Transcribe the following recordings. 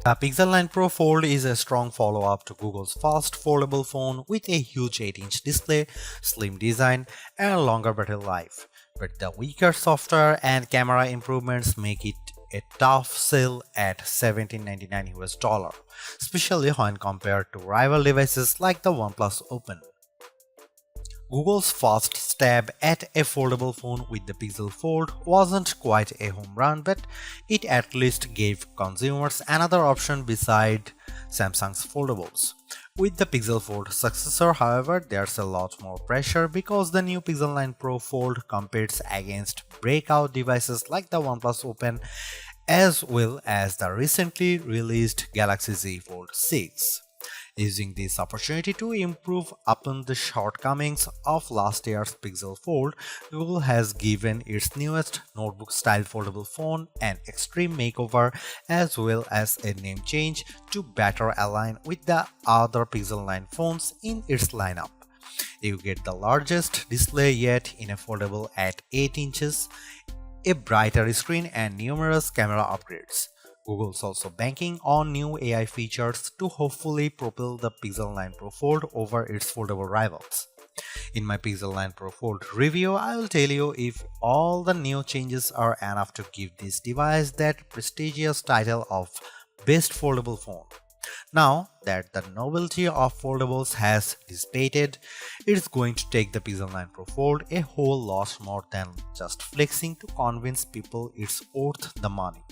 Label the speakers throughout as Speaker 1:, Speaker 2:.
Speaker 1: The Pixel 9 Pro Fold is a strong follow-up to Google's first foldable phone with a huge 8-inch display, slim design, and longer battery life. But the weaker software and camera improvements make it a tough sell at $1799, especially when compared to rival devices like the OnePlus Open. Google's first stab at a foldable phone with the Pixel Fold wasn't quite a home run, but it at least gave consumers another option beside Samsung's foldables. With the Pixel Fold successor, however, there's a lot more pressure because the new Pixel 9 Pro Fold competes against breakout devices like the OnePlus Open as well as the recently released Galaxy Z Fold 6. Using this opportunity to improve upon the shortcomings of last year's Pixel Fold, Google has given its newest notebook-style foldable phone an extreme makeover as well as a name change to better align with the other Pixel 9 phones in its lineup. You get the largest display yet in a foldable at 8 inches, a brighter screen, and numerous camera upgrades. Google's also banking on new AI features to hopefully propel the Pixel 9 Pro Fold over its foldable rivals. In my Pixel 9 Pro Fold review, I will tell you if all the new changes are enough to give this device that prestigious title of Best Foldable Phone. Now that the novelty of foldables has dissipated, it's going to take the Pixel 9 Pro Fold a whole lot more than just flexing to convince people it's worth the money.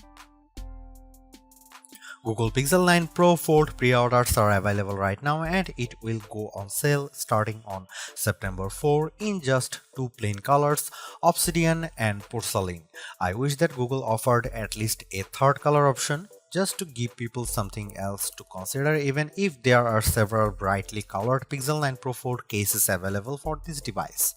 Speaker 1: Google Pixel 9 Pro Fold pre-orders are available right now and it will go on sale starting on September 4 in just two plain colors, obsidian and porcelain. I wish that Google offered at least a third color option just to give people something else to consider, even if there are several brightly colored Pixel 9 Pro Fold cases available for this device.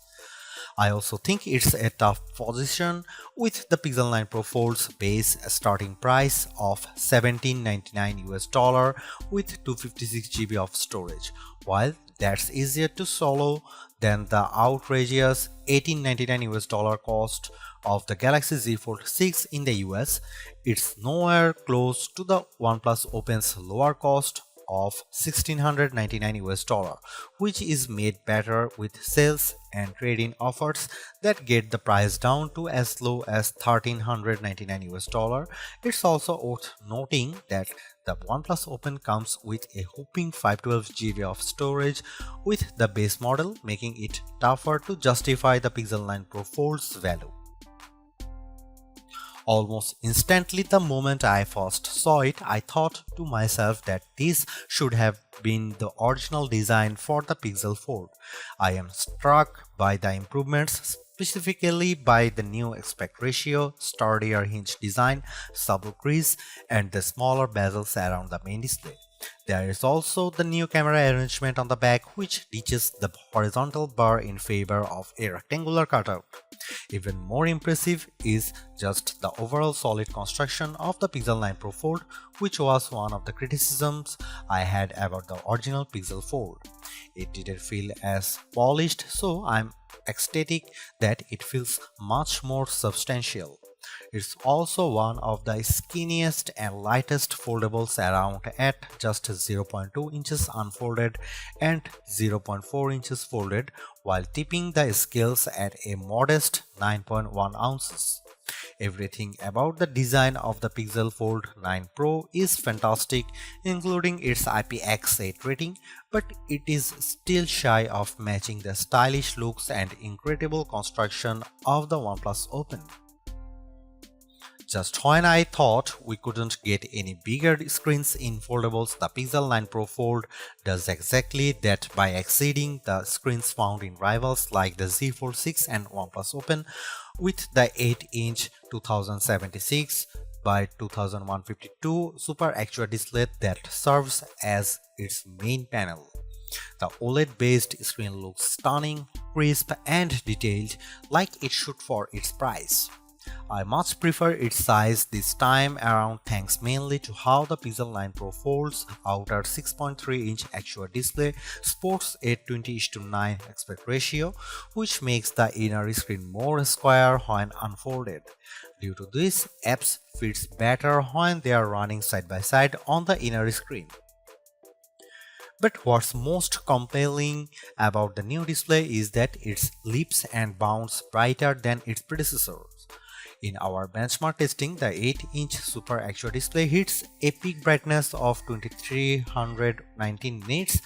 Speaker 1: I also think it's a tough position with the Pixel 9 Pro Fold's base starting price of $1799 with 256 GB of storage. While that's easier to swallow than the outrageous $1899 cost of the Galaxy Z Fold 6 in the US, it's nowhere close to the OnePlus Open's lower cost of $1699, which is made better with sales and trade-in offers that get the price down to as low as $1399. It's also worth noting that the OnePlus Open comes with a whopping 512 GB of storage with the base model, making it tougher to justify the Pixel 9 Pro Fold's value. Almost instantly the moment I first saw it, I thought to myself that this should have been the original design for the Pixel Fold. I am struck by the improvements, specifically by the new aspect ratio, sturdier hinge design, subtle crease, and the smaller bezels around the main display. There is also the new camera arrangement on the back, which ditches the horizontal bar in favor of a rectangular cutout. Even more impressive is just the overall solid construction of the Pixel 9 Pro Fold, which was one of the criticisms I had about the original Pixel Fold. It didn't feel as polished, so I'm ecstatic that it feels much more substantial. It's also one of the skinniest and lightest foldables around at just 0.2 inches unfolded and 0.4 inches folded, while tipping the scales at a modest 9.1 ounces. Everything about the design of the Pixel Fold 9 Pro is fantastic, including its IPX8 rating, but it is still shy of matching the stylish looks and incredible construction of the OnePlus Open. Just when I thought we couldn't get any bigger screens in foldables, the Pixel 9 Pro Fold does exactly that by exceeding the screens found in rivals like the Z Fold 6 and OnePlus Open with the 8-inch 2076 by 2152 Super AQUA display that serves as its main panel. The OLED-based screen looks stunning, crisp, and detailed like it should for its price. I much prefer its size this time around thanks mainly to how the Pixel 9 Pro Fold's outer 6.3-inch AQUA display sports a 20:9 aspect ratio, which makes the inner screen more square when unfolded. Due to this, apps fits better when they are running side by side on the inner screen. But what's most compelling about the new display is that it leaps and bounds brighter than its predecessors. In our benchmark testing, the 8-inch Super Actual display hits a peak brightness of 2319 nits,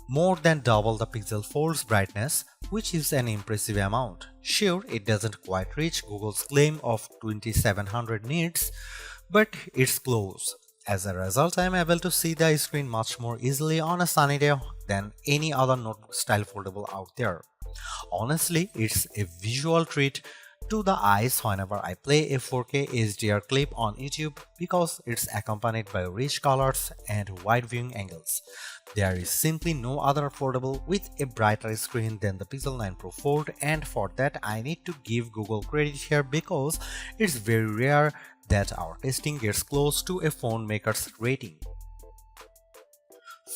Speaker 1: more than double the Pixel Fold's brightness, which is an impressive amount. Sure, it doesn't quite reach Google's claim of 2700 nits, but it's close. As a result, I am able to see the screen much more easily on a sunny day than any other notebook-style foldable out there. Honestly, it's a visual treat to the eyes whenever I play a 4K HDR clip on YouTube because it's accompanied by rich colors and wide viewing angles. There is simply no other foldable with a brighter screen than the Pixel 9 Pro Fold, and for that I need to give Google credit here because it's very rare that our testing gets close to a phone maker's rating.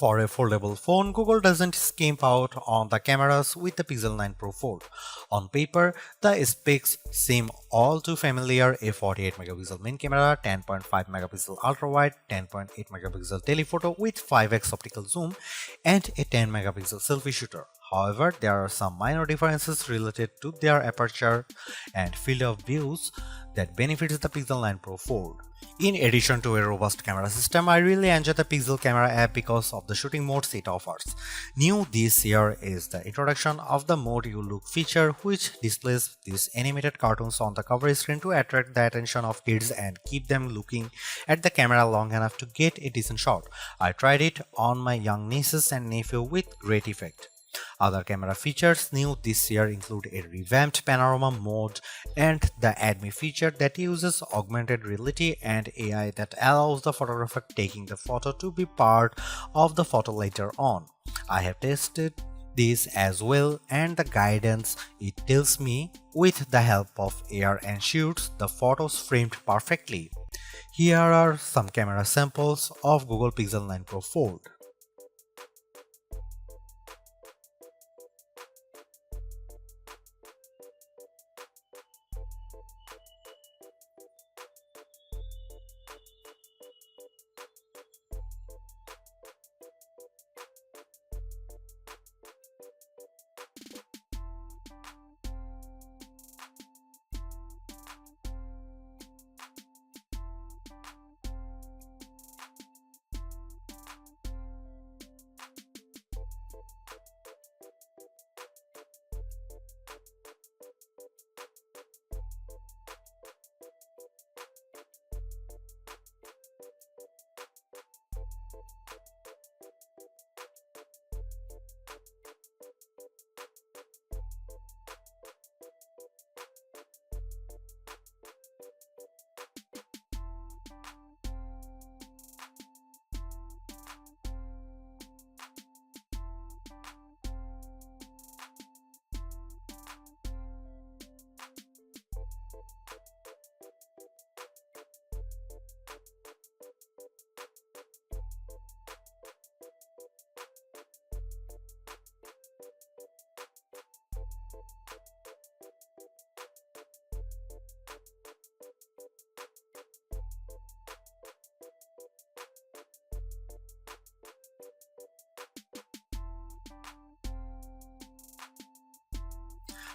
Speaker 1: For a foldable phone, Google doesn't skimp out on the cameras with the Pixel 9 Pro Fold. On paper, the specs seem all too familiar: a 48MP main camera, 10.5MP ultra-wide, 10.8MP telephoto with 5x optical zoom, and a 10MP selfie shooter. However, there are some minor differences related to their aperture and field of views that benefits the Pixel 9 Pro Fold. In addition to a robust camera system, I really enjoy the Pixel Camera app because of the shooting modes it offers. New this year is the introduction of the Mode You Look feature, which displays these animated cartoons on the cover screen to attract the attention of kids and keep them looking at the camera long enough to get a decent shot. I tried it on my young nieces and nephew with great effect. Other camera features new this year include a revamped panorama mode and the Add Me feature that uses augmented reality and AI that allows the photographer taking the photo to be part of the photo later on. I have tested this as well, and the guidance it tells me with the help of AR ensures the photos framed perfectly. Here are some camera samples of Google Pixel 9 Pro Fold.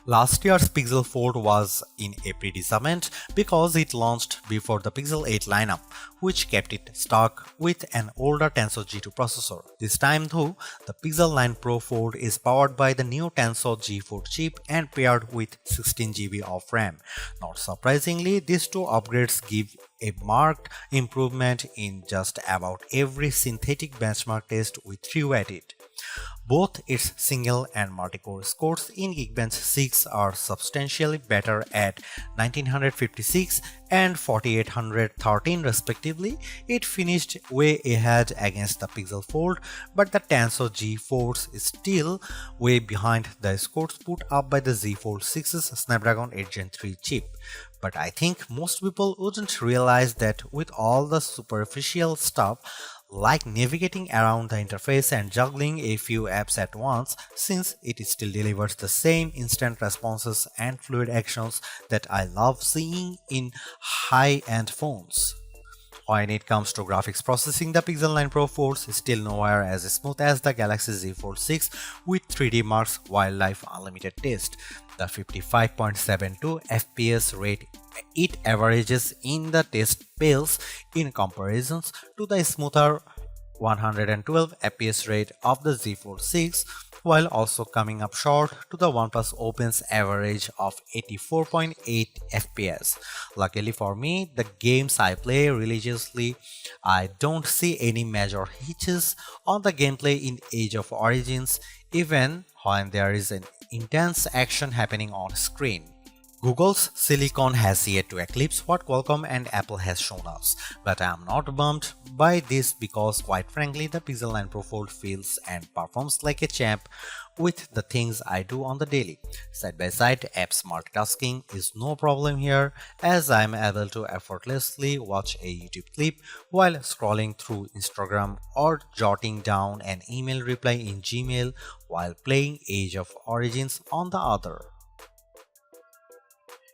Speaker 1: Last year's Pixel Fold was in a predicament because it launched before the Pixel 8 lineup, which kept it stuck with an older Tensor G2 processor. This time though, the Pixel 9 Pro Fold is powered by the new Tensor G4 chip and paired with 16GB of RAM. Not surprisingly, these two upgrades give a marked improvement in just about every synthetic benchmark test we threw at it. Both its single and multi-core scores in Geekbench 6 are substantially better at 1956 and 4813 respectively. It finished way ahead against the Pixel Fold, but the Tensor G4 is still way behind the scores put up by the Z Fold 6's Snapdragon 8 Gen 3 chip. But I think most people wouldn't realize that with all the superficial stuff like navigating around the interface and juggling a few apps at once, since it still delivers the same instant responses and fluid actions that I love seeing in high-end phones. When it comes to graphics processing, the Pixel 9 Pro Folds is still nowhere as smooth as the Galaxy Z Fold 6 with 3D Mark's Wildlife Unlimited test. The 55.72 FPS rate it averages in the test pales in comparisons to the smoother 112 FPS rate of the Z Fold 6, while also coming up short to the OnePlus Open's average of 84.8 FPS. Luckily for me, the games I play religiously, I don't see any major hitches on the gameplay in Age of Origins, even when there is an intense action happening on screen. Google's silicon has yet to eclipse what Qualcomm and Apple has shown us, but I am not bummed by this because quite frankly the Pixel 9 Pro Fold feels and performs like a champ with the things I do on the daily. Side-by-side apps multitasking is no problem here, as I am able to effortlessly watch a YouTube clip while scrolling through Instagram or jotting down an email reply in Gmail while playing Age of Origins on the other.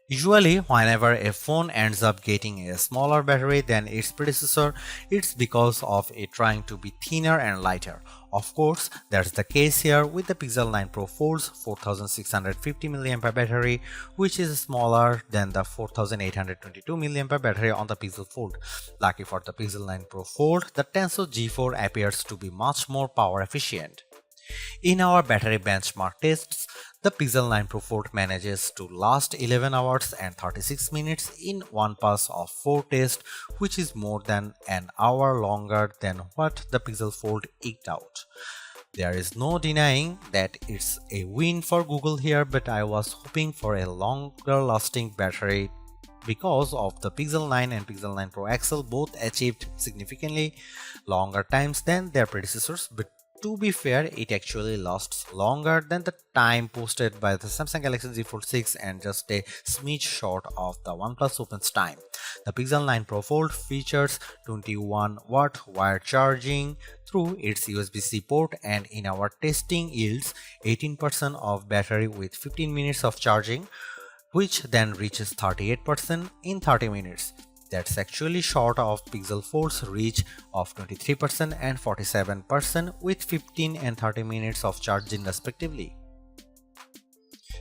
Speaker 1: Usually, whenever a phone ends up getting a smaller battery than its predecessor, it's because of it trying to be thinner and lighter. Of course, that's the case here with the Pixel 9 Pro Fold's 4650 mAh battery, which is smaller than the 4822 mAh battery on the Pixel Fold. Lucky for the Pixel 9 Pro Fold, the Tensor G4 appears to be much more power efficient. In our battery benchmark tests, the Pixel 9 Pro Fold manages to last 11 hours and 36 minutes in one pass of 4 tests, which is more than an hour longer than what the Pixel Fold eked out. There is no denying that it's a win for Google here, but I was hoping for a longer lasting battery because of the Pixel 9 and Pixel 9 Pro XL both achieved significantly longer times than their predecessors, but to be fair, it actually lasts longer than the time posted by the Samsung Galaxy Z Fold 6 and just a smidge short of the OnePlus Open's time. The Pixel 9 Pro Fold features 21-watt wired charging through its USB-C port, and in our testing yields 18% of battery with 15 minutes of charging, which then reaches 38% in 30 minutes. That's actually short of Pixel Fold's reach of 23% and 47% with 15 and 30 minutes of charging respectively.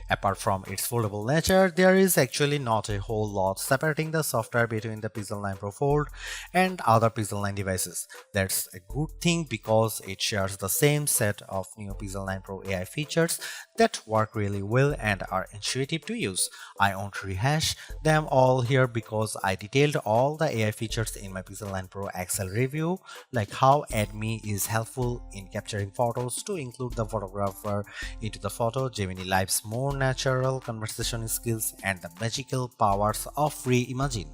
Speaker 1: Apart from its foldable nature, there is actually not a whole lot separating the software between the Pixel 9 Pro Fold and other Pixel 9 devices. That's a good thing because it shares the same set of new Pixel 9 Pro AI features that work really well and are intuitive to use. I won't rehash them all here because I detailed all the AI features in my Pixel 9 Pro XL review, like how AdMe is helpful in capturing photos to include the photographer into the photo, Gemini Live's more natural conversation skills, and the magical powers of Reimagine.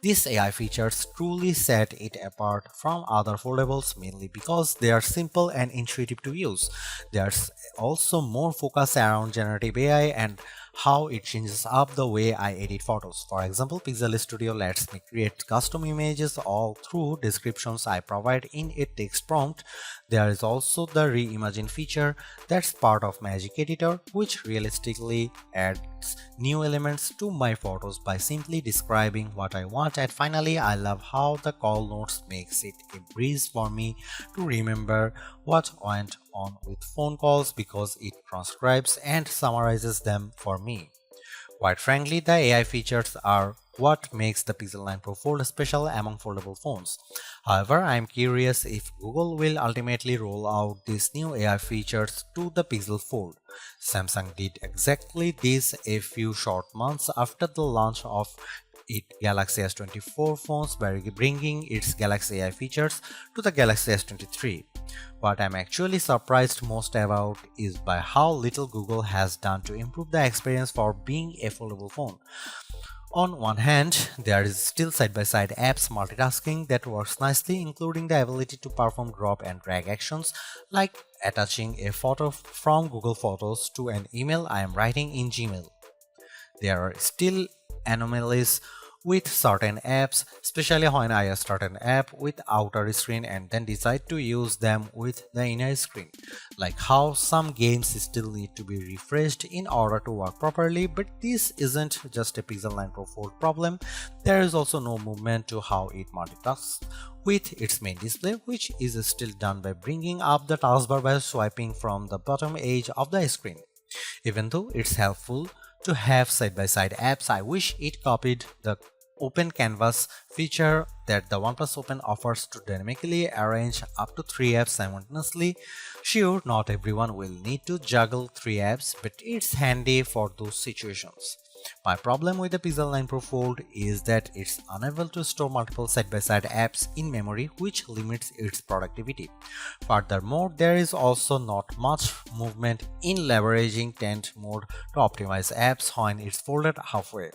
Speaker 1: These AI features truly set it apart from other foldables mainly because they are simple and intuitive to use. There's also more focus around generative AI and how it changes up the way I edit photos. For example, Pixel Studio lets me create custom images all through descriptions I provide in a text prompt. There is also the Reimagine feature that's part of Magic Editor, which realistically adds new elements to my photos by simply describing what I want. And finally, I love how the call notes makes it a breeze for me to remember what went on with phone calls because it transcribes and summarizes them for me. Quite frankly, the AI features are what makes the Pixel 9 Pro Fold special among foldable phones. However, I am curious if Google will ultimately roll out these new AI features to the Pixel Fold. Samsung did exactly this a few short months after the launch of its Galaxy S24 phones by bringing its Galaxy AI features to the Galaxy S23. What I'm actually surprised most about is by how little Google has done to improve the experience for being a foldable phone. On one hand, there is still side-by-side apps multitasking that works nicely, including the ability to perform drop and drag actions like attaching a photo from Google Photos to an email I am writing in Gmail. There are still anomalies with certain apps, especially when I start an app with outer screen and then decide to use them with the inner screen, like how some games still need to be refreshed in order to work properly. But this isn't just a Pixel 9 Pro Fold problem, there is also no movement to how it multitasks with its main display, which is still done by bringing up the taskbar by swiping from the bottom edge of the screen. Even though it's helpful to have side-by-side apps, I wish it copied the Open Canvas feature that the OnePlus Open offers to dynamically arrange up to 3 apps simultaneously. Sure, not everyone will need to juggle 3 apps, but it's handy for those situations. My problem with the Pixel 9 Pro Fold is that it's unable to store multiple side-by-side apps in memory, which limits its productivity. Furthermore, there is also not much movement in leveraging tent mode to optimize apps when it's folded halfway.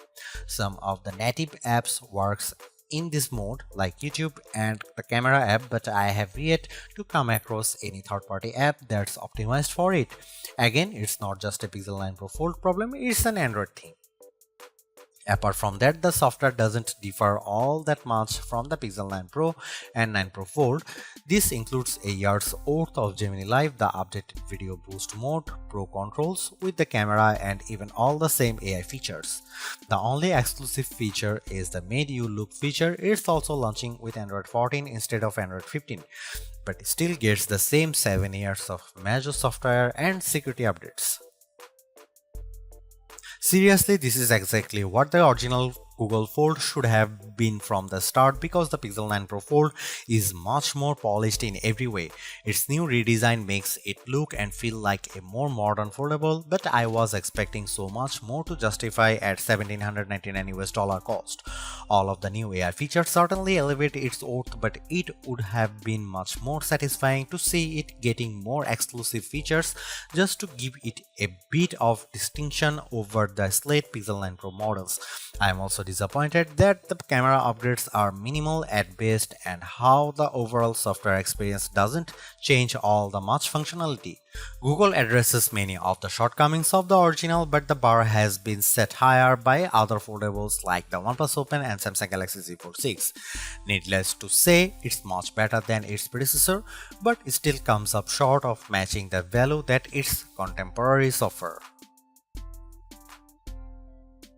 Speaker 1: Some of the native apps works in this mode, like YouTube and the camera app, but I have yet to come across any third-party app that's optimized for it. Again, it's not just a Pixel 9 Pro Fold problem, it's an Android thing. Apart from that, the software doesn't differ all that much from the Pixel 9 Pro and 9 Pro Fold. This includes a year's worth of Gemini Live, the updated video boost mode, Pro controls with the camera, and even all the same AI features. The only exclusive feature is the Made You Look feature. It's also launching with Android 14 instead of Android 15, but it still gets the same 7 years of major software and security updates. Seriously, this is exactly what the original Google Fold should have been from the start, because the Pixel 9 Pro Fold is much more polished in every way. Its new redesign makes it look and feel like a more modern foldable, but I was expecting so much more to justify at $1,799 cost. All of the new AI features certainly elevate its worth, but it would have been much more satisfying to see it getting more exclusive features just to give it a bit of distinction over the slate Pixel 9 Pro models. I am also disappointed that the camera upgrades are minimal at best and how the overall software experience doesn't change all the much functionality. Google addresses many of the shortcomings of the original, but the bar has been set higher by other foldables like the OnePlus Open and Samsung Galaxy Z Fold 6. Needless to say, it's much better than its predecessor, but it still comes up short of matching the value that its contemporaries offer.